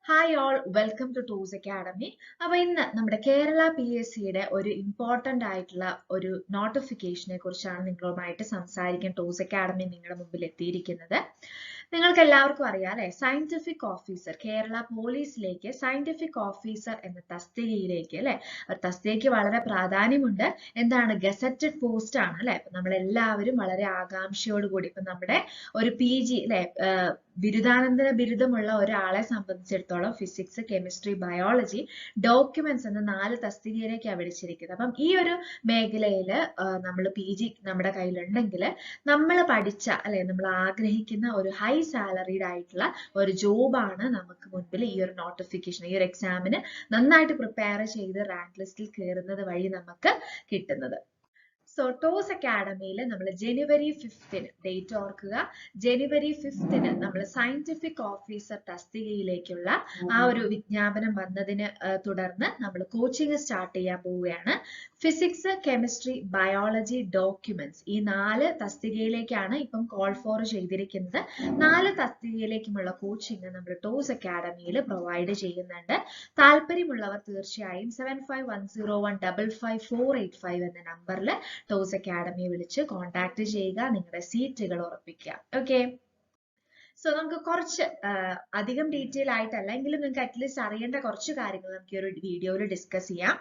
Hi all, welcome to Tools Academy. അപ്പോൾ ഇന്ന് നമ്മുടെ കേരള PSCയുടെ ഒരു ഇമ്പോർട്ടന്റ് ആയിട്ടുള്ള ഒരു നോട്ടിഫിക്കേഷനെ കുറിച്ചാണ് നിങ്ങളുമായിട്ട് സംസാരിക്കാൻ ടൂൾസ് അക്കാഡമി നിങ്ങളുടെ മുമ്പിൽ എത്തിയിരിക്കുന്നത്. നിങ്ങൾക്ക് എല്ലാവർക്കും അറിയാം അല്ലെ, സയന്റിഫിക് ഓഫീസർ കേരള പോലീസിലേക്ക് സയന്റിഫിക് ഓഫീസർ എന്ന തസ്തികയിലേക്ക് അല്ലെ, തസ്തികയ്ക്ക് വളരെ പ്രാധാന്യമുണ്ട്. എന്താണ്, ഗസറ്റഡ് പോസ്റ്റ് ആണ് അല്ലെ. നമ്മളെല്ലാവരും വളരെ ആകാംക്ഷയോടുകൂടി ഇപ്പൊ നമ്മുടെ ഒരു PG അല്ലെ, ബിരുദാനന്തര ബിരുദമുള്ള ഒരാളെ സംബന്ധിച്ചിടത്തോളം ഫിസിക്സ്, കെമിസ്ട്രി, ബയോളജി, ഡോക്യുമെന്റ്സ് എന്ന 4 തസ്തികയിലേക്കാണ് വിളിച്ചിരിക്കുന്നത്. അപ്പം ഈ ഒരു മേഖലയിൽ നമ്മൾ PG നമ്മുടെ കയ്യിലുണ്ടെങ്കിൽ നമ്മൾ പഠിച്ച അല്ലെ, നമ്മൾ ആഗ്രഹിക്കുന്ന ഒരു ഹൈ സാലറീഡ് ആയിട്ടുള്ള ഒരു ജോബാണ് നമുക്ക് മുൻപിൽ ഈ ഒരു നോട്ടിഫിക്കേഷൻ, ഈ ഒരു എക്സാമിന് നന്നായിട്ട് പ്രിപ്പയർ ചെയ്ത് റാങ്ക് ലിസ്റ്റിൽ കയറുന്നത് വഴി നമുക്ക് കിട്ടുന്നത്. സോ ടോസ് അക്കാഡമിയിൽ നമ്മൾ ജനുവരി 5-ന് ഡേറ്റ് ഓർക്കുക, ജനുവരി 5-ന് നമ്മൾ സയന്റിഫിക് ഓഫീസർ തസ്തികയിലേക്കുള്ള ആ ഒരു വിജ്ഞാപനം വന്നതിന് തുടർന്ന് നമ്മൾ കോച്ചിങ് സ്റ്റാർട്ട് ചെയ്യാൻ പോവുകയാണ്. ഫിസിക്സ്, കെമിസ്ട്രി, ബയോളജി, ഡോക്യുമെന്റ്സ് ഈ 4 തസ്തികയിലേക്കാണ് ഇപ്പം കോൾ ഫോർ ചെയ്തിരിക്കുന്നത്. 4 തസ്തികയിലേക്കുമുള്ള കോച്ചിങ് നമ്മൾ ടോസ് അക്കാഡമിയിൽ പ്രൊവൈഡ് ചെയ്യുന്നുണ്ട്. താല്പര്യമുള്ളവർ തീർച്ചയായും 7510155485 എന്ന നമ്പറിൽ ടോസ് അക്കാഡമിയെ വിളിച്ച് കോൺടാക്ട് ചെയ്യുക, നിങ്ങളുടെ സീറ്റുകൾ ഉറപ്പിക്കുക. ഓക്കെ, സോ നമുക്ക് കുറച്ച് അധികം ഡീറ്റെയിൽ ആയിട്ടല്ല എങ്കിലും നിങ്ങൾക്ക് അറ്റ്ലീസ്റ്റ് അറിയേണ്ട കുറച്ച് കാര്യങ്ങൾ നമുക്ക് ഈ ഒരു വീഡിയോയിൽ ഡിസ്കസ് ചെയ്യാം.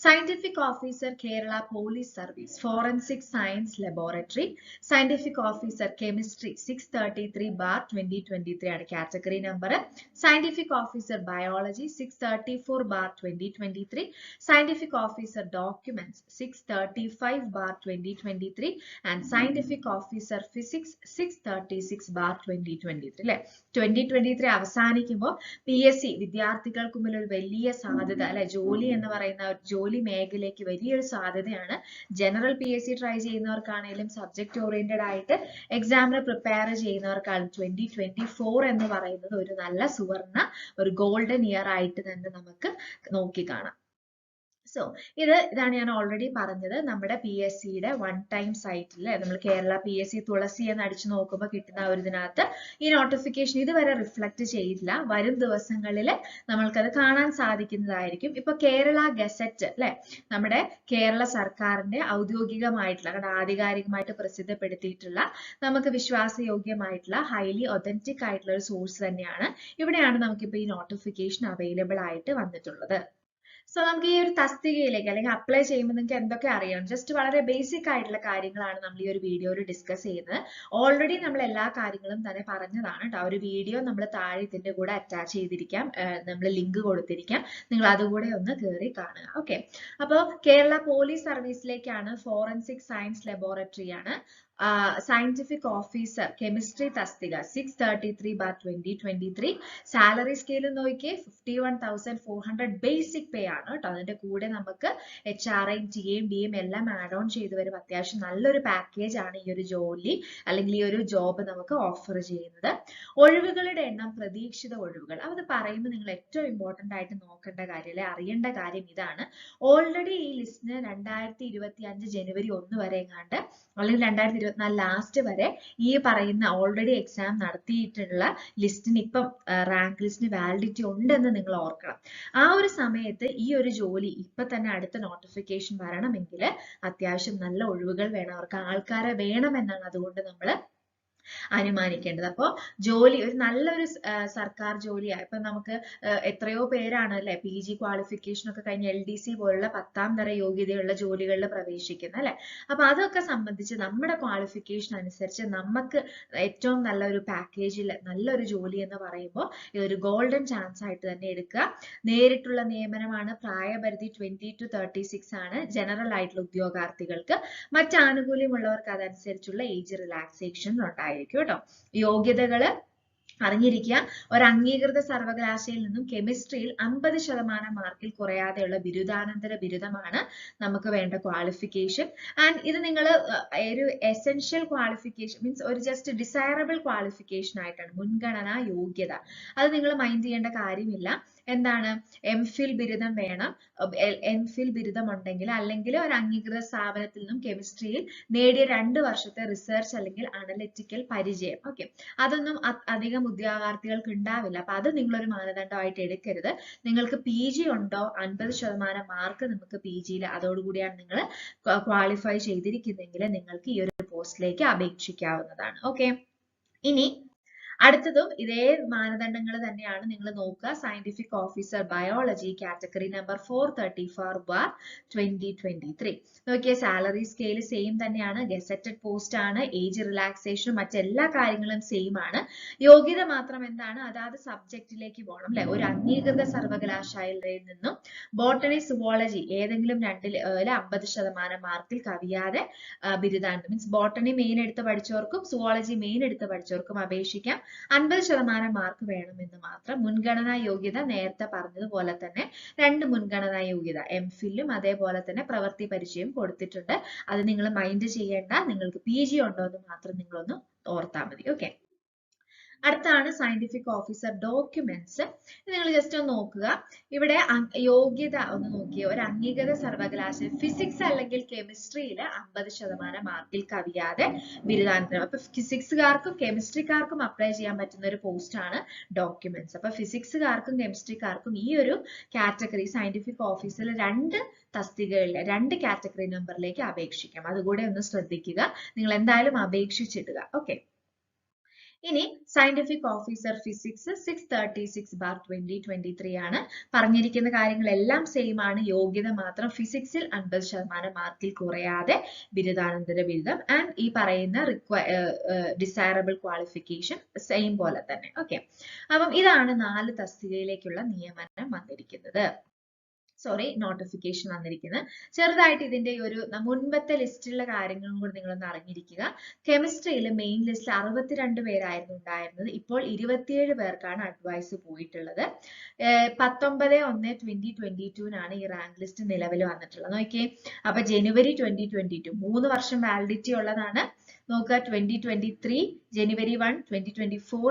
Scientific officer Kerala police service forensic science laboratory, scientific officer chemistry 633/2023 ആണ് category number, scientific officer biology 634/2023, scientific officer documents 635/2023 and scientific officer physics 636/2023 അല്ലെ. 2023 അവസാനിക്കുമ്പോൾ PSC വിദ്യാർത്ഥികൾക്ക് മുന്നിൽ ഒരു വലിയ സാധ്യത അല്ലെ, ജോലി എന്ന് പറയുന്ന ജോലി മേഖലയ്ക്ക് വലിയൊരു സാധ്യതയാണ്. ജനറൽ PSC ട്രൈ ചെയ്യുന്നവർക്കാണെങ്കിലും സബ്ജക്ട് ഓറിയന്റഡ് ആയിട്ട് എക്സാമിന് പ്രിപ്പയർ ചെയ്യുന്നവർക്കാണ് 2024 എന്ന് പറയുന്നത് ഒരു നല്ല സുവർണ ഒരു ഗോൾഡൻ ഇയർ ആയിട്ട് തന്നെ നമുക്ക് നോക്കിക്കാണാം. സോ ഇതാണ് ഞാൻ ഓൾറെഡി പറഞ്ഞത്, നമ്മുടെ PSCയുടെ വൺ ടൈം സൈറ്റിൽ നമ്മൾ കേരള PSC തുളസി എന്ന് അടിച്ചു നോക്കുമ്പോൾ കിട്ടുന്ന ഒരു ഇതിനകത്ത് ഈ നോട്ടിഫിക്കേഷൻ ഇതുവരെ റിഫ്ലക്ട് ചെയ്തില്ല. വരും ദിവസങ്ങളിൽ നമ്മൾക്കത് കാണാൻ സാധിക്കുന്നതായിരിക്കും. ഇപ്പൊ കേരള ഗസറ്റ് അല്ലെ, നമ്മുടെ കേരള സർക്കാരിന്റെ ഔദ്യോഗികമായിട്ടുള്ള ആധികാരികമായിട്ട് പ്രസിദ്ധപ്പെടുത്തിയിട്ടുള്ള നമുക്ക് വിശ്വാസയോഗ്യമായിട്ടുള്ള ഹൈലി ഒതന്റിക് ആയിട്ടുള്ള ഒരു സോഴ്സ് തന്നെയാണ്. ഇവിടെയാണ് നമുക്കിപ്പോ ഈ നോട്ടിഫിക്കേഷൻ അവൈലബിൾ ആയിട്ട് വന്നിട്ടുള്ളത്. സോ നമുക്ക് ഈ ഒരു തസ്തികയിലേക്ക് അല്ലെങ്കിൽ അപ്ലൈ ചെയ്യുമ്പോൾ നിങ്ങൾക്ക് എന്തൊക്കെ അറിയണം, ജസ്റ്റ് വളരെ ബേസിക് ആയിട്ടുള്ള കാര്യങ്ങളാണ് നമ്മൾ ഈ ഒരു വീഡിയോയിൽ ഡിസ്കസ് ചെയ്യുന്നത്. ഓൾറെഡി നമ്മൾ എല്ലാ കാര്യങ്ങളും തന്നെ പറഞ്ഞതാണ് കേട്ടോ. ഒരു വീഡിയോ നമ്മൾ താഴെ ഇതിന്റെ കൂടെ അറ്റാച്ച് ചെയ്തിരിക്കാം, നമ്മൾ ലിങ്ക് കൊടുത്തിരിക്കാം, നിങ്ങൾ അതുകൂടെ ഒന്ന് കയറി കാണുക. ഓക്കെ, അപ്പോൾ കേരള പോലീസ് സർവീസിലേക്കാണ്. ഫോറൻസിക് സയൻസ് ലബോറട്ടറി ആണ്. സയന്റിഫിക് ഓഫീസർ കെമിസ്ട്രി തസ്തിക 633/2023. സാലറി സ്കെയിൽ നോക്കിയേ 51,400 ബേസിക് പേ ആണ് കേട്ടോ. അതിന്റെ കൂടെ നമുക്ക് HRI, TA, DM എല്ലാം ആഡ് ഓൺ ചെയ്ത് വരും. അത്യാവശ്യം നല്ലൊരു പാക്കേജ് ആണ് ഈ ഒരു ജോലി അല്ലെങ്കിൽ ഈ ഒരു ജോബ് നമുക്ക് ഓഫർ ചെയ്യുന്നത്. ഒഴിവുകളുടെ എണ്ണം പ്രതീക്ഷിത ഒഴിവുകൾ, അത് പറയുമ്പോൾ നിങ്ങൾ ഏറ്റവും ഇമ്പോർട്ടന്റ് ആയിട്ട് നോക്കേണ്ട കാര്യം അല്ലെ, അറിയേണ്ട കാര്യം ഇതാണ്. ഓൾറെഡി ഈ ലിസ്റ്റിന് 2025 ജനുവരി 1 വരെ എങ്ങാണ്ട് അല്ലെങ്കിൽ 2024 ലാസ്റ്റ് വരെ ഈ പറയുന്ന ഓൾറെഡി എക്സാം നടത്തിയിട്ടുള്ള ലിസ്റ്റിന് ഇപ്പം റാങ്ക് ലിസ്റ്റിന് വാലിഡിറ്റി ഉണ്ടെന്ന് നിങ്ങൾ ഓർക്കണം. ആ ഒരു സമയത്ത് ഈ ഒരു ജോലി ഇപ്പൊ തന്നെ അടുത്ത നോട്ടിഫിക്കേഷൻ വരണമെങ്കിൽ അത്യാവശ്യം നല്ല ഒഴിവുകൾ വേണം, അവർക്ക് ആൾക്കാരെ വേണമെന്നാണ് അതുകൊണ്ട് നമ്മൾ അനുമാനിക്കേണ്ടത്. അപ്പോൾ ജോലി ഒരു നല്ലൊരു സർക്കാർ ജോലിയാണ്. ഇപ്പൊ നമുക്ക് എത്രയോ പേരാണ് അല്ലെ PG ക്വാളിഫിക്കേഷൻ ഒക്കെ കഴിഞ്ഞ് LDC പോലുള്ള 10ാം തര യോഗ്യതയുള്ള ജോലികളിൽ പ്രവേശിക്കുന്നത് അല്ലെ. അപ്പൊ അതൊക്കെ സംബന്ധിച്ച് നമ്മുടെ ക്വാളിഫിക്കേഷൻ അനുസരിച്ച് നമുക്ക് ഏറ്റവും നല്ലൊരു പാക്കേജിൽ നല്ലൊരു ജോലി എന്ന് പറയുമ്പോൾ ഇതൊരു ഗോൾഡൻ ചാൻസ് ആയിട്ട് തന്നെ എടുക്കുക. നേരിട്ടുള്ള നിയമനമാണ്, പ്രായപരിധി 20 to 36 ആണ് ജനറൽ ആയിട്ടുള്ള ഉദ്യോഗാർത്ഥികൾക്ക്. മറ്റ് ആനുകൂല്യമുള്ളവർക്ക് അതനുസരിച്ചുള്ള ഏജ് റിലാക്സേഷൻ ഉണ്ടായിരിക്കും കേട്ടോ. യോഗ്യതകള് അറിഞ്ഞിരിക്കുക. ഒരു അംഗീകൃത സർവകലാശാലയിൽ നിന്നും കെമിസ്ട്രിയിൽ 50% മാർക്കിൽ കുറയാതെയുള്ള ബിരുദാനന്തര ബിരുദമാണ് നമുക്ക് വേണ്ട ക്വാളിഫിക്കേഷൻ. ആൻഡ് ഇത് നിങ്ങൾ ഒരു എസെൻഷ്യൽ ക്വാളിഫിക്കേഷൻ മീൻസ് ഒരു ജസ്റ്റ് ഡിസൈറബിൾ ക്വാളിഫിക്കേഷൻ ആയിട്ടാണ്, മുൻഗണനാ യോഗ്യത. അത് നിങ്ങൾ മൈൻഡ് ചെയ്യേണ്ട കാര്യമില്ല. എന്താണ്, MPhil ബിരുദം വേണം. MPhil ബിരുദം ഉണ്ടെങ്കിൽ അല്ലെങ്കിൽ ഒരു അംഗീകൃത സ്ഥാപനത്തിൽ നിന്നും കെമിസ്ട്രിയിൽ നേടിയ 2 വർഷത്തെ റിസർച്ച് അല്ലെങ്കിൽ അനലിറ്റിക്കൽ പരിചയം. ഓക്കെ, അതൊന്നും അധികം ഉദ്യോഗാർത്ഥികൾക്ക് ഉണ്ടാവില്ല. അപ്പൊ അത് നിങ്ങളൊരു മാനദണ്ഡമായിട്ട് എടുക്കരുത്. നിങ്ങൾക്ക് PG ഉണ്ടോ, 50% മാർക്ക് നിങ്ങൾക്ക് PG-യിൽ അതോടുകൂടിയാണ് നിങ്ങൾ ക്വാളിഫൈ ചെയ്തിരിക്കുന്നതെങ്കിൽ നിങ്ങൾക്ക് ഈ ഒരു പോസ്റ്റിലേക്ക് അപേക്ഷിക്കാവുന്നതാണ്. ഓക്കെ, ഇനി അടുത്തതും ഇതേ മാനദണ്ഡങ്ങൾ തന്നെയാണ് നിങ്ങൾ നോക്കുക. Scientific officer biology category number 434/2023. നോക്കിയ സാലറി സ്കെയിൽ സെയിം തന്നെയാണ്, ഗസറ്റഡ് പോസ്റ്റ് ആണ്, ഏജ് റിലാക്സേഷനും മറ്റെല്ലാ കാര്യങ്ങളും സെയിം ആണ്. യോഗ്യത മാത്രം എന്താണ്, അതാത് സബ്ജക്റ്റിലേക്ക് പോകണം അല്ലെ. ഒരു അംഗീകൃത സർവകലാശാലയിൽ നിന്നും ബോട്ടണി സുവോളജി ഏതെങ്കിലും രണ്ടിൽ 50% മാർക്കിൽ കവിയാതെ ബിരുദാനന്തരം, മീൻസ് ബോട്ടണി മെയിൻ എടുത്ത് പഠിച്ചവർക്കും സുവോളജി മെയിൻ എടുത്ത് പഠിച്ചവർക്കും അപേക്ഷിക്കാം. 50% മാർക്ക് വേണമെന്ന് മാത്രം. മുൻഗണനാ യോഗ്യത നേരത്തെ പറഞ്ഞതുപോലെ തന്നെ 2 മുൻഗണനാ യോഗ്യത, MPhil-ഉം അതേപോലെ തന്നെ പ്രവൃത്തി പരിചയം കൊടുത്തിട്ടുണ്ട്. അത് നിങ്ങൾ മൈൻഡ് ചെയ്യേണ്ട. നിങ്ങൾക്ക് PG ഉണ്ടോ എന്ന് മാത്രം നിങ്ങളൊന്ന് ഓർത്താൽ മതി. ഓക്കെ, അടുത്താണ് സയന്റിഫിക് ഓഫീസർ ഡോക്യുമെന്റ്സ്. നിങ്ങൾ ജസ്റ്റ് ഒന്ന് നോക്കുക. ഇവിടെ യോഗ്യത ഒന്ന് നോക്കിയ ഒരു അംഗീകൃത സർവകലാശാല ഫിസിക്സ് അല്ലെങ്കിൽ കെമിസ്ട്രിയിൽ 50% മാർക്കിൽ കവിയാതെ ബിരുദാനന്തരം. അപ്പൊ ഫിസിക്സുകാർക്കും കെമിസ്ട്രിക്കാർക്കും അപ്ലൈ ചെയ്യാൻ പറ്റുന്ന ഒരു പോസ്റ്റ് ആണ് ഡോക്യുമെന്റ്സ്. അപ്പൊ ഫിസിക്സുകാർക്കും കെമിസ്ട്രിക്കാർക്കും ഈ ഒരു കാറ്റഗറി സയന്റിഫിക് ഓഫീസിൽ 2 തസ്തികകളിൽ 2 കാറ്റഗറി നമ്പറിലേക്ക് അപേക്ഷിക്കാം. അതുകൂടെ ഒന്ന് ശ്രദ്ധിക്കുക. നിങ്ങൾ എന്തായാലും അപേക്ഷിച്ചിടുക. ഓക്കെ, ഇനി സയന്റിഫിക് ഓഫീസർ ഫിസിക്സ് 636/2023 ആണ്. പറഞ്ഞിരിക്കുന്ന കാര്യങ്ങളെല്ലാം സെയിം ആണ്. യോഗ്യത മാത്രം ഫിസിക്സിൽ 50% മാർക്കിൽ കുറയാതെ ബിരുദാനന്തര ബിരുദം ആൻഡ് ഈ പറയുന്ന ഡിസൈറബിൾ ക്വാളിഫിക്കേഷൻ സെയിം പോലെ തന്നെ. ഓക്കെ, അപ്പം ഇതാണ് 4 തസ്തികയിലേക്കുള്ള നിയമനം വന്നിരിക്കുന്നത്. നോട്ടിഫിക്കേഷൻ വന്നിരിക്കുന്നത്. ചെറുതായിട്ട് ഇതിന്റെ ഒരു മുൻപത്തെ ലിസ്റ്റിലുള്ള കാര്യങ്ങളും കൂടി നിങ്ങളൊന്ന് അറിഞ്ഞിരിക്കുക. കെമിസ്ട്രിയിൽ മെയിൻ ലിസ്റ്റിൽ 62 പേരായിരുന്നു ഉണ്ടായിരുന്നത്. ഇപ്പോൾ 27 പേർക്കാണ് അഡ്വൈസ് പോയിട്ടുള്ളത്. 19/1/2022 ഈ റാങ്ക് ലിസ്റ്റ് നിലവിൽ വന്നിട്ടുള്ളത്. നോക്കിയേ, അപ്പൊ ജനുവരി 2022 3 വർഷം വാലിഡിറ്റി ഉള്ളതാണ്. നോക്കുക, 2023 January 1, 2024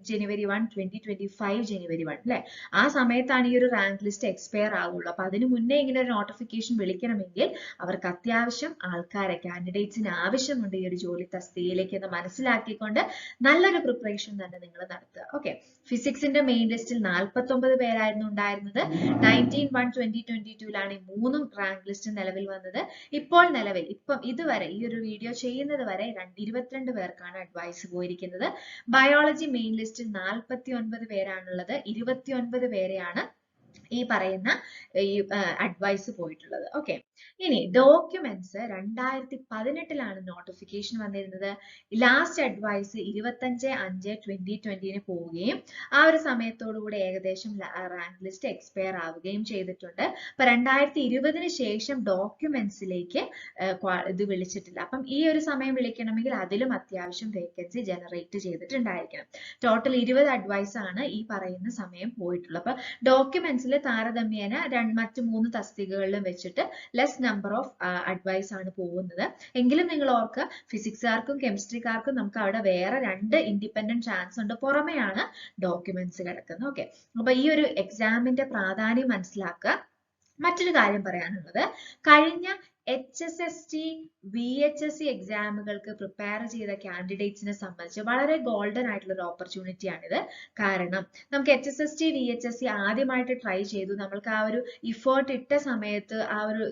January 1, 2025 January 1 അല്ലെ. ആ സമയത്താണ് ഈ ഒരു റാങ്ക് ലിസ്റ്റ് എക്സ്പയർ ആവുള്ളൂ. അപ്പൊ അതിനു മുന്നേ ഇങ്ങനെ ഒരു നോട്ടിഫിക്കേഷൻ വിളിക്കണമെങ്കിൽ അവർക്ക് അത്യാവശ്യം ആൾക്കാരെ, കാൻഡിഡേറ്റ്സിന് ആവശ്യമുണ്ട് ഈ ഒരു ജോലി തസ്തികയിലേക്ക് എന്ന് മനസ്സിലാക്കിക്കൊണ്ട് നല്ലൊരു പ്രിപ്പറേഷൻ തന്നെ നിങ്ങൾ നടത്തുക. ഓക്കെ, ഫിസിക്സിന്റെ മെയിൻ ലിസ്റ്റിൽ 49 പേരായിരുന്നു ഉണ്ടായിരുന്നത്. 19/1/2022 ഈ 3 റാങ്ക് ലിസ്റ്റ് നിലവിൽ വന്നത്. ഇപ്പോൾ നിലവിൽ ഇതുവരെ ഈ ഒരു വീഡിയോ ചെയ്യുന്നത് വരെ 22 പേർക്കാണ് അഡ്വൈസ് പോയിരിക്കുന്നത്. ബയോളജി മെയിൻ ലിസ്റ്റിൽ 49 പേരാണുള്ളത്. 29 പേരെയാണ് ഈ പറയുന്ന അഡ്വൈസ് പോയിട്ടുള്ളത്. ഓക്കെ, ഇനി ഡോക്യുമെന്റ്സ് 2018 നോട്ടിഫിക്കേഷൻ വന്നിരുന്നത്. ലാസ്റ്റ് അഡ്വൈസ് 25/5/2020 പോവുകയും ആ ഒരു സമയത്തോടുകൂടി ഏകദേശം റാങ്ക് ലിസ്റ്റ് എക്സ്പയർ ആവുകയും ചെയ്തിട്ടുണ്ട്. അപ്പൊ 2020 ശേഷം ഡോക്യുമെന്റ്സിലേക്ക് ഇത് വിളിച്ചിട്ടില്ല. അപ്പം ഈ ഒരു സമയം വിളിക്കണമെങ്കിൽ അതിലും അത്യാവശ്യം വേക്കൻസി ജനറേറ്റ് ചെയ്തിട്ടുണ്ടായിരിക്കണം. ടോട്ടൽ 20 അഡ്വൈസ് ആണ് ഈ പറയുന്ന സമയം പോയിട്ടുള്ളത്. അപ്പൊ ഡോക്യുമെന്റ്സിൽ താരതമ്യേന മറ്റ് 3 തസ്തികകളിലും വെച്ചിട്ട് ലെസ് നമ്പർ ഓഫ് അഡ്വൈസ് ആണ് പോകുന്നത്. എങ്കിലും നിങ്ങൾ ഓർക്കുക, ഫിസിക്സുകാർക്കും കെമിസ്ട്രിക്കാർക്കും നമുക്ക് അവിടെ വേറെ 2 ഇൻഡിപെൻഡന്റ് ചാൻസ് ഉണ്ട്. പുറമെയാണ് ഡോക്യുമെന്റ്സ് കിടക്കുന്നത്. ഓക്കെ, അപ്പൊ ഈ ഒരു എക്സാമിന്റെ പ്രാധാന്യം മനസ്സിലാക്കുക. മറ്റൊരു കാര്യം പറയാനുള്ളത്, കഴിഞ്ഞ HSST VHSC എക്സാമുകൾക്ക് പ്രിപ്പയർ ചെയ്ത കാൻഡിഡേറ്റ്സിനെ സംബന്ധിച്ച് വളരെ ഗോൾഡൻ ആയിട്ടുള്ള ഒരു ഓപ്പർച്യൂണിറ്റി ആണിത്. കാരണം നമുക്ക് HSST VHSC ആദ്യമായിട്ട് ട്രൈ ചെയ്തു, നമ്മൾക്ക് ആ ഒരു ഇഫേർട്ട് ഇട്ട സമയത്ത് ആ ഒരു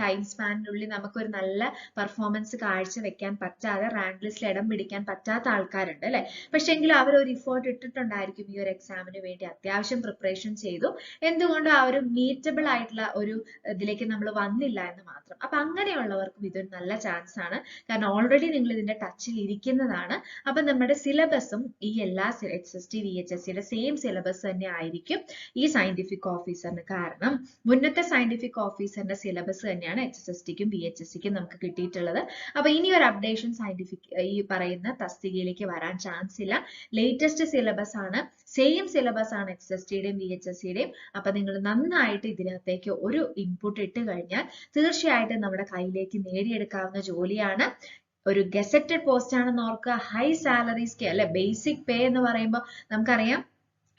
ടൈം സ്പാനിനുള്ളിൽ നമുക്കൊരു നല്ല പെർഫോമൻസ് കാഴ്ചവെക്കാൻ പറ്റാതെ റാങ്ക് ലിസ്റ്റിൽ ഇടം പിടിക്കാൻ പറ്റാത്ത ആൾക്കാരുണ്ട് അല്ലെ. പക്ഷെ എങ്കിലും അവർ ഒരു ഇഫേർട്ട് ഇട്ടിട്ടുണ്ടായിരിക്കും ഈ ഒരു എക്സാമിന് വേണ്ടി, അത്യാവശ്യം പ്രിപ്പറേഷൻ ചെയ്തു. എന്തുകൊണ്ടും ആ ഒരു മീറ്റബിൾ ആയിട്ടുള്ള ഒരു ഇതിലേക്ക് നമ്മൾ വന്നില്ല എന്ന് മാത്രം. അപ്പൊ അങ്ങനെയുള്ളവർക്കും ഇതൊരു നല്ല ചാൻസ് ആണ്. കാരണം ഓൾറെഡി നിങ്ങൾ ഇതിന്റെ ടച്ചിൽ ഇരിക്കുന്നതാണ്. അപ്പൊ നമ്മുടെ സിലബസും ഈ എല്ലാ HST VHSCയുടെ സെയിം സിലബസ് തന്നെ ആയിരിക്കും ഈ സയന്റിഫിക് ഓഫീസറിന്. കാരണം മുന്നത്തെ സയന്റിഫിക് ഓഫീസറിന്റെ സിലബസ് തന്നെയാണ് HSSTക്കും VHSCക്കും നമുക്ക് കിട്ടിയിട്ടുള്ളത്. അപ്പൊ ഇനി ഒരു അപ്ഡേഷൻ സയന്റിഫിക് ഈ പറയുന്ന തസ്തികയിലേക്ക് വരാൻ ചാൻസ് ഇല്ല. ലേറ്റസ്റ്റ് സിലബസ് ആണ്, സെയിം സിലബസ് ആണ് HSTയുടെയും VHSCയുടെയും. അപ്പൊ നിങ്ങൾ നന്നായിട്ട് ഇതിനകത്തേക്ക് ഒരു ഇൻപുട്ട് ഇട്ട് കഴിഞ്ഞാൽ തീർച്ചയായിട്ടും നമ്മുടെ കയ്യിലേക്ക് നേടിയെടുക്കാവുന്ന ജോലിയാണ്. ഒരു ഗസറ്റഡ് പോസ്റ്റ് ആണെന്ന് ഓർക്കുക. ഹൈ സാലറി സ്കെയിൽ അല്ലെ, ബേസിക് പേ എന്ന് പറയുമ്പോൾ നമുക്കറിയാം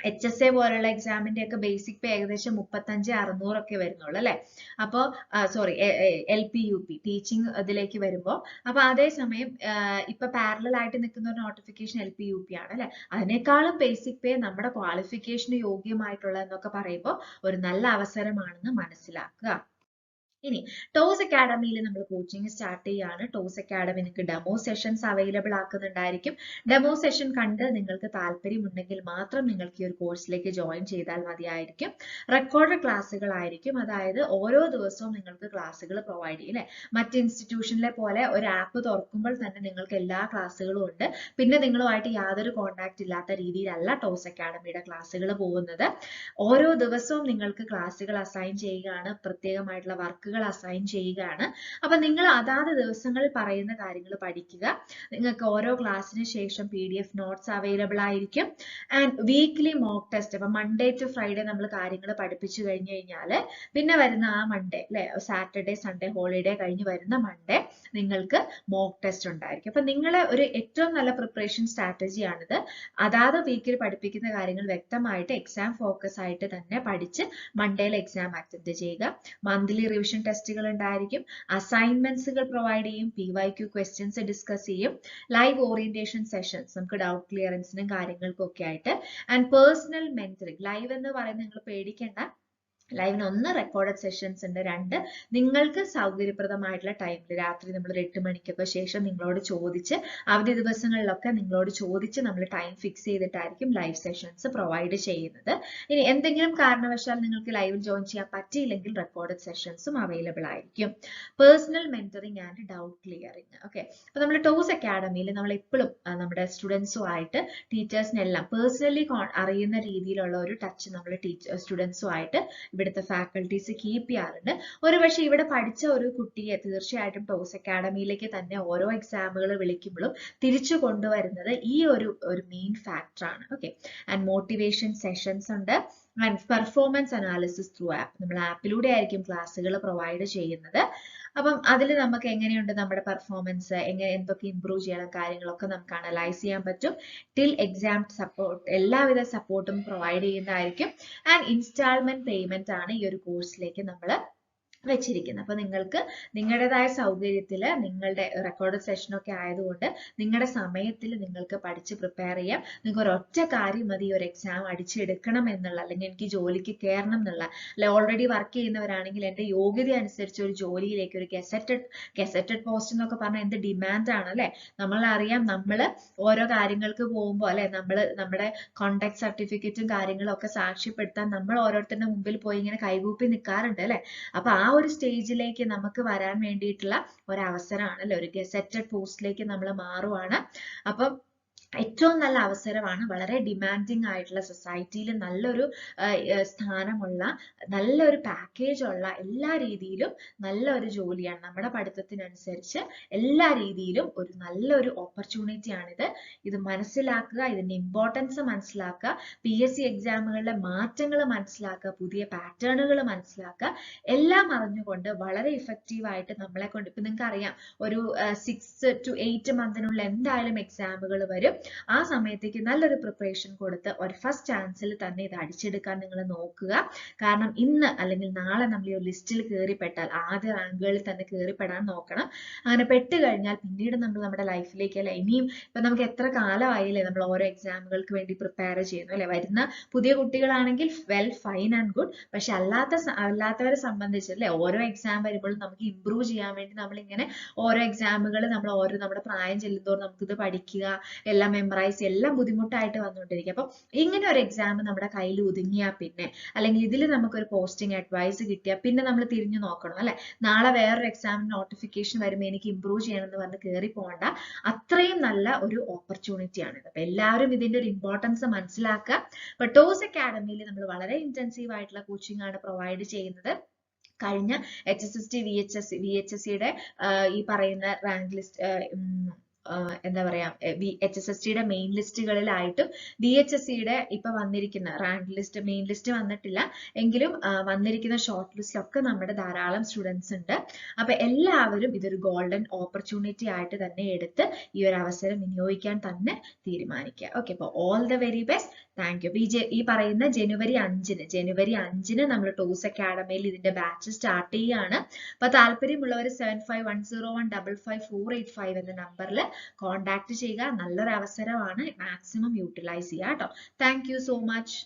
HSA പോലുള്ള എക്സാമിന്റെ ഒക്കെ ബേസിക് പേ ഏകദേശം 35,600 ഒക്കെ വരുന്നുള്ളൂ അല്ലെ. അപ്പോൾ സോറി LP UP ടീച്ചിങ് ഇതിലേക്ക് വരുമ്പോൾ അപ്പൊ അതേസമയം ഇപ്പൊ പാരലൽ ആയിട്ട് നിൽക്കുന്ന ഒരു നോട്ടിഫിക്കേഷൻ LP UP ആണ് അല്ലെ. അതിനേക്കാളും ബേസിക് പേ നമ്മുടെ ക്വാളിഫിക്കേഷന് യോഗ്യമായിട്ടുള്ള എന്നൊക്കെ പറയുമ്പോൾ ഒരു നല്ല അവസരമാണെന്ന് മനസ്സിലാക്കുക. ഇനി ടോസ് അക്കാഡമിയിൽ നമ്മൾ കോച്ചിങ് സ്റ്റാർട്ട് ചെയ്യാണ്. ടോസ് അക്കാഡമി നിങ്ങൾക്ക് ഡെമോ സെഷൻസ് അവൈലബിൾ ആക്കുന്നുണ്ടായിരിക്കും. ഡെമോ സെഷൻ കണ്ട് നിങ്ങൾക്ക് താല്പര്യമുണ്ടെങ്കിൽ മാത്രം നിങ്ങൾക്ക് ഈ ഒരു കോഴ്സിലേക്ക് ജോയിൻ ചെയ്താൽ മതിയായിരിക്കും. റെക്കോർഡ് ക്ലാസ്സുകളായിരിക്കും, അതായത് ഓരോ ദിവസവും നിങ്ങൾക്ക് ക്ലാസ്സുകൾ പ്രൊവൈഡ് ചെയ്യും അല്ലെ. മറ്റ് ഇൻസ്റ്റിറ്റ്യൂഷനിലെ പോലെ ഒരു ആപ്പ് തുറക്കുമ്പോൾ തന്നെ നിങ്ങൾക്ക് എല്ലാ ക്ലാസ്സുകളും ഉണ്ട്. പിന്നെ നിങ്ങളുമായിട്ട് യാതൊരു കോണ്ടാക്ട് ഇല്ലാത്ത രീതിയിലല്ല ടോസ് അക്കാഡമിയുടെ ക്ലാസ്സുകൾ പോകുന്നത്. ഓരോ ദിവസവും നിങ്ങൾക്ക് ക്ലാസ്സുകൾ അസൈൻ ചെയ്യുകയാണ്, പ്രത്യേകമായിട്ടുള്ള വർക്ക് അസൈൻ ചെയ്യുകയാണ്. അപ്പൊ നിങ്ങൾ അതാത് ദിവസങ്ങളിൽ പറയുന്ന കാര്യങ്ങൾ പഠിക്കുക. നിങ്ങൾക്ക് ഓരോ ക്ലാസ്സിന് ശേഷം PDF നോട്ട്സ് അവൈലബിൾ ആയിരിക്കും. And weekly mock test. അപ്പൊ മൺഡേ ടു ഫ്രൈഡേ നമ്മൾ കാര്യങ്ങൾ പഠിപ്പിച്ചു കഴിഞ്ഞു കഴിഞ്ഞാൽ പിന്നെ വരുന്ന ആ മൺഡേ അല്ലെ, സാറ്റർഡേ സൺഡേ ഹോളിഡേ കഴിഞ്ഞ് വരുന്ന മൺഡേ നിങ്ങൾക്ക് മോക്ക് ടെസ്റ്റ് ഉണ്ടായിരിക്കും. അപ്പൊ നിങ്ങളെ ഒരു ഏറ്റവും നല്ല പ്രിപ്പറേഷൻ സ്ട്രാറ്റജിയാണിത്. അതാത് വീക്കിൽ പഠിപ്പിക്കുന്ന കാര്യങ്ങൾ വ്യക്തമായിട്ട് എക്സാം ഫോക്കസ് ആയിട്ട് തന്നെ പഠിച്ച് മൺഡേയിൽ എക്സാം അറ്റൻഡ് ചെയ്യുക. മന്ത്ലി റിവിഷൻ ടെസ്റ്റുകൾ ഉണ്ടായിരിക്കും. അസൈൻമെന്റ്സുകൾ പ്രൊവൈഡ് ചെയ്യും. PYQ ക്വസ്റ്റ്യൻസ് ഡിസ്കസ് ചെയ്യും. ലൈവ് ഓറിയന്റേഷൻ സെഷൻസ് നമുക്ക് ഡൗട്ട് ക്ലിയറൻസിനും കാര്യങ്ങൾക്കും ഒക്കെ ആയിട്ട്. And personal mentoring. ലൈവ് എന്ന് പറയുന്നത് നിങ്ങൾ പേടിക്കേണ്ട. ലൈവിന് 1 റെക്കോർഡഡ് സെഷൻസ് ഉണ്ട്. 2 നിങ്ങൾക്ക് സൗകര്യപ്രദമായിട്ടുള്ള ടൈമിൽ രാത്രി നമ്മൾ 8 മണിക്കൊക്കെ ശേഷം നിങ്ങളോട് ചോദിച്ച് അവധി ദിവസങ്ങളിലൊക്കെ നിങ്ങളോട് ചോദിച്ച് നമ്മൾ ടൈം ഫിക്സ് ചെയ്തിട്ടായിരിക്കും ലൈവ് സെഷൻസ് പ്രൊവൈഡ് ചെയ്യുന്നത്. ഇനി എന്തെങ്കിലും കാരണവശാൽ നിങ്ങൾക്ക് ലൈവിൽ ജോയിൻ ചെയ്യാൻ പറ്റിയില്ലെങ്കിൽ റെക്കോർഡഡ് സെഷൻസും അവൈലബിൾ ആയിരിക്കും. Personal mentoring and doubt clearing. Okay, അപ്പൊ നമ്മൾ ടോസ് അക്കാഡമിയിൽ നമ്മൾ എപ്പോഴും നമ്മുടെ സ്റ്റുഡൻസുമായിട്ട് ടീച്ചേഴ്സിനെല്ലാം പേഴ്സണലി അറിയുന്ന രീതിയിലുള്ള ഒരു ടച്ച് നമ്മൾ സ്റ്റുഡൻസുമായിട്ട് ഇവിടുത്തെ ഫാക്കൽറ്റീസ് കീപ്പ് ചെയ്യാറുണ്ട്. ഒരുപക്ഷെ ഇവിടെ പഠിച്ച ഒരു കുട്ടിയെ തീർച്ചയായിട്ടും ടോസ് അക്കാഡമിയിലേക്ക് തന്നെ ഓരോ എക്സാമുകൾ വിളിക്കുമ്പോഴും തിരിച്ചു കൊണ്ടുവരുന്നത് ഈ ഒരു മെയിൻ ഫാക്ടറാണ്. ഓക്കെ, ആൻഡ് മോട്ടിവേഷൻ സെഷൻസ് ഉണ്ട്. And performance analysis through app. നമ്മൾ ആപ്പിലൂടെ ആയിരിക്കും ക്ലാസ്സുകൾ പ്രൊവൈഡ് ചെയ്യുന്നത്. അപ്പം അതിൽ നമുക്ക് എങ്ങനെയുണ്ട് നമ്മുടെ പെർഫോമൻസ്, എന്തൊക്കെ ഇംപ്രൂവ് ചെയ്യണം, കാര്യങ്ങളൊക്കെ നമുക്ക് അനലൈസ് ചെയ്യാൻ പറ്റും. ടിൽ എക്സാം സപ്പോർട്ട്, എല്ലാവിധ സപ്പോർട്ടും പ്രൊവൈഡ് ചെയ്യുന്നതായിരിക്കും. ആൻഡ് ഇൻസ്റ്റാൾമെന്റ് പേയ്മെന്റ് ആണ് ഈ ഒരു കോഴ്സിലേക്ക് നമ്മൾ വെച്ചിരിക്കുന്നത്. അപ്പൊ നിങ്ങൾക്ക് നിങ്ങളുടേതായ സൗകര്യത്തിൽ നിങ്ങളുടെ റെക്കോർഡ് സെഷൻ ഒക്കെ ആയതുകൊണ്ട് നിങ്ങളുടെ സമയത്തിൽ നിങ്ങൾക്ക് പഠിച്ച് പ്രിപ്പയർ ചെയ്യാം. നിങ്ങൾക്ക് ഒരൊറ്റ കാര്യം മതി, ഒരു എക്സാം അടിച്ചെടുക്കണം എന്നുള്ള, അല്ലെങ്കിൽ എനിക്ക് ജോലിക്ക് കയറണം എന്നുള്ള, അല്ലെ ഓൾറെഡി വർക്ക് ചെയ്യുന്നവരാണെങ്കിൽ എൻ്റെ യോഗ്യത അനുസരിച്ച് ഒരു ജോലിയിലേക്ക്, ഒരു ഗസറ്റഡ് പോസ്റ്റ് എന്നൊക്കെ പറഞ്ഞാൽ എന്ത് ഡിമാൻഡാണ് അല്ലെ. നമ്മളറിയാം, നമ്മൾ ഓരോ കാര്യങ്ങൾക്ക് പോകുമ്പോൾ അല്ലെ, നമ്മുടെ കോണ്ടാക്ട് സർട്ടിഫിക്കറ്റും കാര്യങ്ങളും ഒക്കെ സാക്ഷ്യപ്പെടുത്താൻ നമ്മൾ ഓരോരുത്തരുടെ മുമ്പിൽ പോയി ഇങ്ങനെ കൈകൂപ്പി നിൽക്കാറുണ്ട് അല്ലെ. അപ്പൊ ആ ഒരു സ്റ്റേജിലേക്ക് നമുക്ക് വരാൻ വേണ്ടിയിട്ടുള്ള ഒരു അവസരമാണ് അല്ലെ, ഒരു ഗസറ്റഡ് പോസ്റ്റിലേക്ക് നമ്മൾ മാറുവാണ്. അപ്പം ഏറ്റവും നല്ല അവസരമാണ്. വളരെ ഡിമാൻഡിങ് ആയിട്ടുള്ള സൊസൈറ്റിയിൽ നല്ലൊരു സ്ഥാനമുള്ള, നല്ലൊരു പാക്കേജ് ഉള്ള, എല്ലാ രീതിയിലും നല്ലൊരു ജോലിയാണ്. നമ്മുടെ പഠിത്തത്തിനനുസരിച്ച് എല്ലാ രീതിയിലും ഒരു നല്ലൊരു ഓപ്പർച്യൂണിറ്റി ആണിത്. ഇത് മനസ്സിലാക്കുക, ഇതിന്റെ ഇമ്പോർട്ടൻസ് മനസ്സിലാക്കുക, PSC എക്സാമുകളിലെ മാറ്റങ്ങൾ മനസ്സിലാക്കുക, പുതിയ പാറ്റേണുകൾ മനസ്സിലാക്കുക. എല്ലാം അറിഞ്ഞുകൊണ്ട് വളരെ ഇഫക്റ്റീവ് ആയിട്ട് നമ്മളെ കൊണ്ട്, ഇപ്പൊ നിങ്ങൾക്ക് അറിയാം, ഒരു 6 to 8 മന്തിനുള്ളിൽ എന്തായാലും എക്സാമുകൾ വരും. ആ സമയത്തേക്ക് നല്ലൊരു പ്രിപ്പറേഷൻ കൊടുത്ത് ഒരു ഫസ്റ്റ് ചാൻസിൽ തന്നെ ഇത് അടിച്ചെടുക്കാൻ നിങ്ങൾ നോക്കുക. കാരണം ഇന്ന് അല്ലെങ്കിൽ നാളെ നമ്മൾ ഈ ഒരു ലിസ്റ്റിൽ കയറിപ്പെട്ടാൽ ആദ്യ റാങ്കുകളിൽ തന്നെ കയറിപ്പെടാൻ നോക്കണം. അങ്ങനെ പെട്ട് കഴിഞ്ഞാൽ പിന്നീട് നമ്മൾ നമ്മുടെ ലൈഫിലേക്ക് അല്ലെ, ഇനിയും ഇപ്പൊ നമുക്ക് എത്ര കാലമായില്ലേ നമ്മൾ ഓരോ എക്സാമുകൾക്ക് വേണ്ടി പ്രിപ്പയർ ചെയ്യുന്നു അല്ലെ. വരുന്ന പുതിയ കുട്ടികളാണെങ്കിൽ വെൽ ഫൈൻ ആൻഡ് ഗുഡ്. പക്ഷെ അല്ലാത്തവരെ സംബന്ധിച്ച് അല്ലെ, ഓരോ എക്സാം വരുമ്പോഴും നമുക്ക് ഇംപ്രൂവ് ചെയ്യാൻ വേണ്ടി നമ്മളിങ്ങനെ ഓരോ എക്സാമുകൾ നമ്മുടെ പ്രായം ചെല്ലുന്നതോറും നമുക്കിത് പഠിക്കുക, എല്ലാം മെമ്മറൈസ്, എല്ലാം ബുദ്ധിമുട്ടായിട്ട് വന്നുകൊണ്ടിരിക്കും. അപ്പം ഇങ്ങനെ ഒരു എക്സാം നമ്മുടെ കയ്യിൽ ഒതുങ്ങിയാൽ പിന്നെ, അല്ലെങ്കിൽ ഇതിൽ നമുക്കൊരു പോസ്റ്റിംഗ് അഡ്വൈസ് കിട്ടിയാൽ പിന്നെ നമ്മൾ തിരിഞ്ഞു നോക്കണം അല്ലെ. നാളെ വേറൊരു എക്സാം നോട്ടിഫിക്കേഷൻ വരുമ്പോൾ എനിക്ക് ഇംപ്രൂവ് ചെയ്യണം എന്ന് പറഞ്ഞ് കയറി പോകണ്ട. അത്രയും നല്ല ഒരു ഓപ്പർച്യൂണിറ്റി ആണിത്. അപ്പൊ എല്ലാവരും ഇതിന്റെ ഒരു ഇമ്പോർട്ടൻസ് മനസ്സിലാക്കുക. അപ്പൊ ടോസ് അക്കാഡമിയിൽ നമ്മൾ വളരെ ഇന്റൻസീവ് ആയിട്ടുള്ള കോച്ചിങ് ആണ് പ്രൊവൈഡ് ചെയ്യുന്നത്. കഴിഞ്ഞ HSST VHSC യുടെ ഈ പറയുന്ന റാങ്ക് ലിസ്റ്റ് എന്താ പറയാ HSST മെയിൻ ലിസ്റ്റുകളിലായിട്ടും DHSCയുടെ ഇപ്പൊ വന്നിരിക്കുന്ന റാങ്ക് ലിസ്റ്റ് മെയിൻ ലിസ്റ്റ് വന്നിട്ടില്ല എങ്കിലും വന്നിരിക്കുന്ന ഷോർട്ട് ലിസ്റ്റിലൊക്കെ നമ്മുടെ ധാരാളം സ്റ്റുഡൻസ് ഉണ്ട്. അപ്പൊ എല്ലാവരും ഇതൊരു ഗോൾഡൻ ഓപ്പർച്യൂണിറ്റി ആയിട്ട് തന്നെ എടുത്ത് ഈ ഒരു അവസരം വിനിയോഗിക്കാൻ തന്നെ തീരുമാനിക്കുക. ഓക്കെ, അപ്പൊ all the very best. Thank you. ഈ പറയുന്ന ജനുവരി 5-ന് നമ്മൾ ടോസ് അക്കാഡമിയിൽ ഇതിന്റെ ബാച്ച് സ്റ്റാർട്ട് ചെയ്യാണ്. അപ്പൊ താല്പര്യമുള്ളവർ 7510155485 എന്ന നമ്പറിൽ കോൺടാക്ട് ചെയ്യുക. നല്ലൊരു അവസരമാണ്, മാക്സിമം യൂട്ടിലൈസ് ചെയ്യുക കേട്ടോ. Thank you so much.